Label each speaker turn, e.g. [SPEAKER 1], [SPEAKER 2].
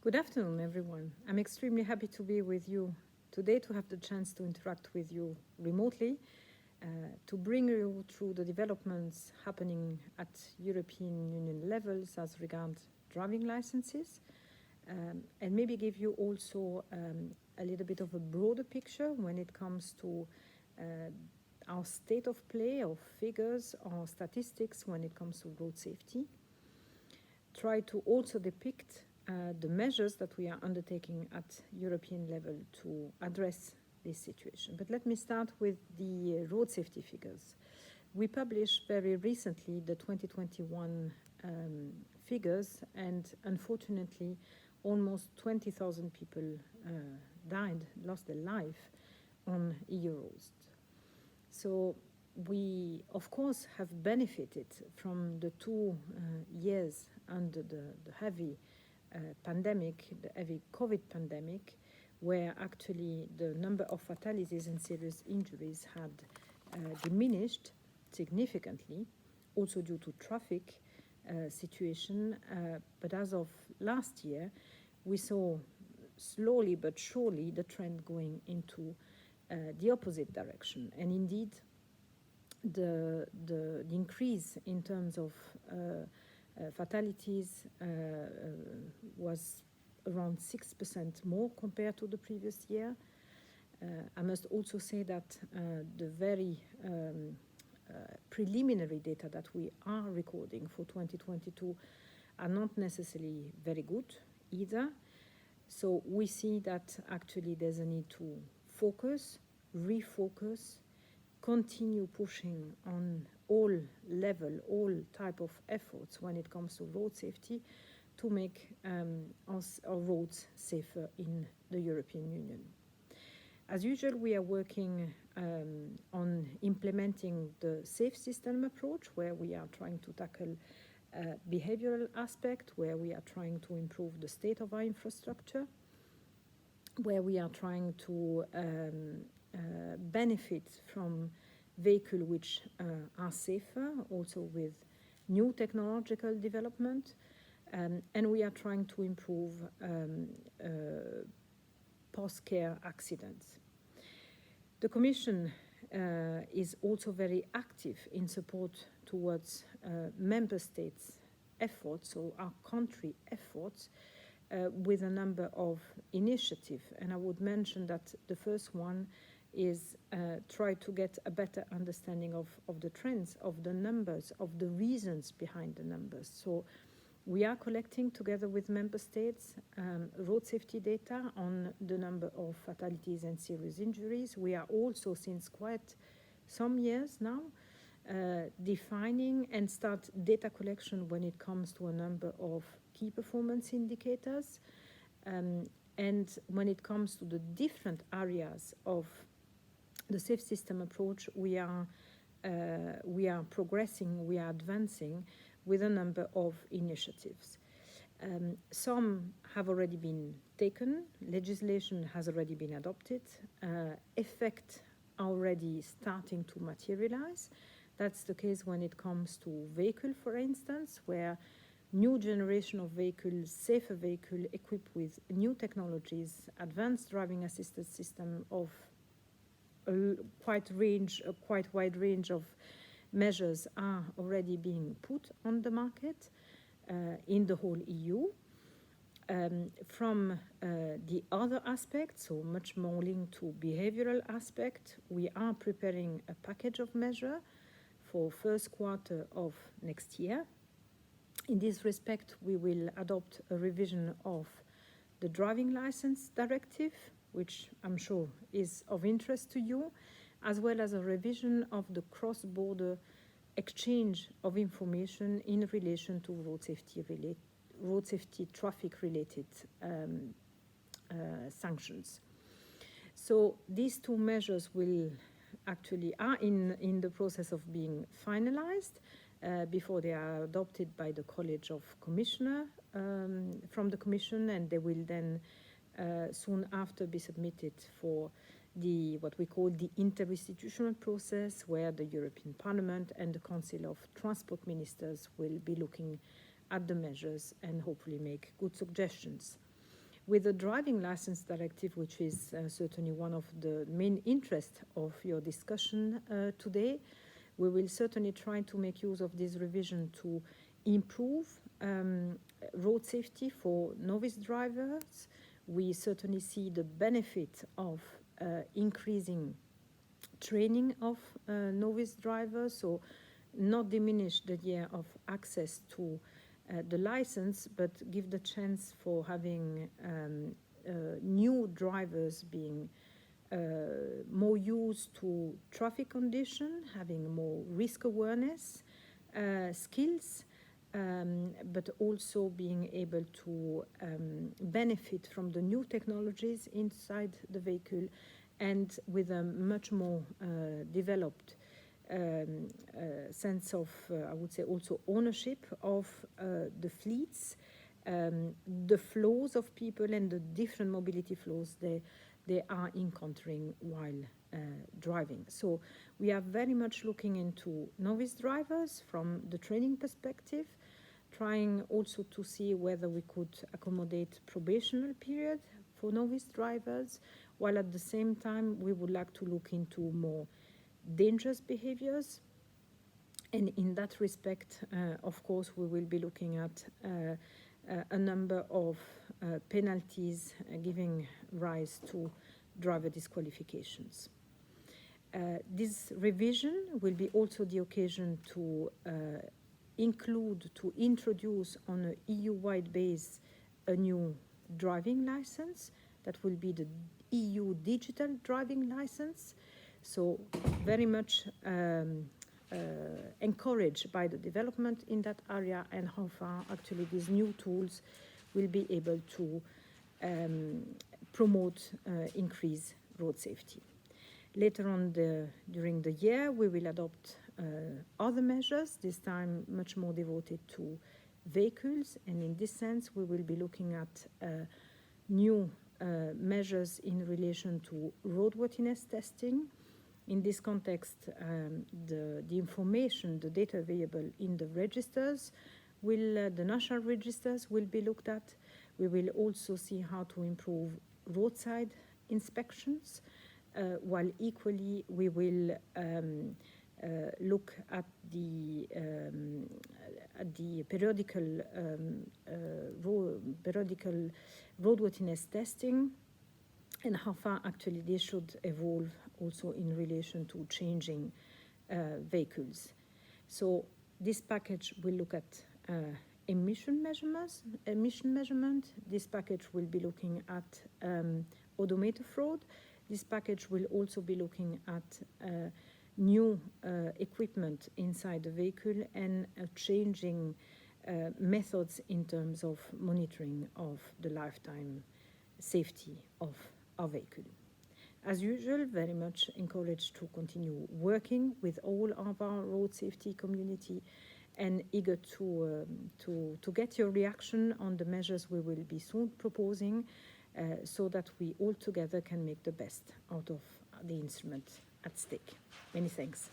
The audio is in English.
[SPEAKER 1] Good afternoon, everyone. I'm extremely happy to be with you today, to have the chance to interact with you remotely, to bring you through the developments happening at European Union levels as regards driving licenses, and maybe give you also a little bit of a broader picture when it comes to our state of play of figures or statistics when it comes to road safety. Try to also depict the measures that we are undertaking at European level to address this situation. But let me start with the road safety figures. We published very recently the 2021 figures, and unfortunately almost 20,000 people lost their life on EU roads. So we, of course, have benefited from the 2 years under the heavy pandemic, the heavy COVID pandemic, where actually the number of fatalities and serious injuries had diminished significantly, also due to traffic situation. But as of last year, we saw slowly but surely the trend going into the opposite direction. And indeed, the increase in terms of fatalities was around 6% more compared to the previous year. I must also say that the very preliminary data that we are recording for 2022 are not necessarily very good either. So we see that actually there's a need to focus, refocus, continue pushing on all level, all type of efforts when it comes to road safety to make our roads safer in the European Union. As usual, we are working on implementing the safe system approach, where we are trying to tackle behavioral aspect, where we are trying to improve the state of our infrastructure, where we are trying to benefit from vehicles which are safer, also with new technological development, and we are trying to improve post-care accidents. The Commission is also very active in support towards member states' efforts, or our country efforts, with a number of initiatives. And I would mention that the first one is try to get a better understanding of the trends, of the numbers, of the reasons behind the numbers. So we are collecting together with member states road safety data on the number of fatalities and serious injuries. We are also, since quite some years now, defining and start data collection when it comes to a number of key performance indicators. And when it comes to the different areas of the safe system approach, we are progressing, we are advancing with a number of initiatives. Some have already been taken, legislation has already been adopted, effect already starting to materialize. That's the case when it comes to vehicle, for instance, where new generation of vehicles, safer vehicle equipped with new technologies, advanced driving assistance system of a quite wide range of measures are already being put on the market in the whole EU. From the other aspects, so much more linked to behavioral aspect, we are preparing a package of measures for first quarter of next year. In this respect, we will adopt a revision of the driving license directive, which I'm sure is of interest to you, as well as a revision of the cross-border exchange of information in relation to road safety traffic-related sanctions. So these two measures will actually are in the process of being finalized before they are adopted by the College of Commissioners from the Commission, and they will then soon after be submitted for what we call the interinstitutional process, where the European Parliament and the Council of Transport Ministers will be looking at the measures and hopefully make good suggestions. With the driving license directive, which is certainly one of the main interests of your discussion today, we will certainly try to make use of this revision to improve road safety for novice drivers. We certainly see the benefit of increasing training of novice drivers, so not diminish the year of access to the license, but give the chance for having new drivers being more used to traffic condition, having more risk awareness skills, but also being able to benefit from the new technologies inside the vehicle, and with a much more developed sense of, I would say, also ownership of the fleets, the flows of people and the different mobility flows they are encountering while driving. So we are very much looking into novice drivers from the training perspective, trying also to see whether we could accommodate probational period for novice drivers, while at the same time we would like to look into more dangerous behaviors. And in that respect, of course, we will be looking at a number of penalties giving rise to driver disqualifications. This revision will be also the occasion to introduce on an EU-wide base a new driving license that will be the EU digital driving license. So very much encouraged by the development in that area, and how far actually these new tools will be able to promote increased road safety. Later on during the year, we will adopt other measures, this time much more devoted to vehicles, and in this sense we will be looking at new measures in relation to roadworthiness testing. In this context, the information, the data available in the registers, the national registers will be looked at. We will also see how to improve roadside inspections, while equally we will look at the periodical roadworthiness testing, and how far actually they should evolve also in relation to changing vehicles. So this package will look at emission measurement. This package will be looking at odometer fraud. This package will also be looking at new equipment inside the vehicle, and changing methods in terms of monitoring of the lifetime safety of our vehicle. As usual, very much encouraged to continue working with all of our road safety community, and eager to get your reaction on the measures we will be soon proposing, so that we all together can make the best out of the instrument at stake. Many thanks.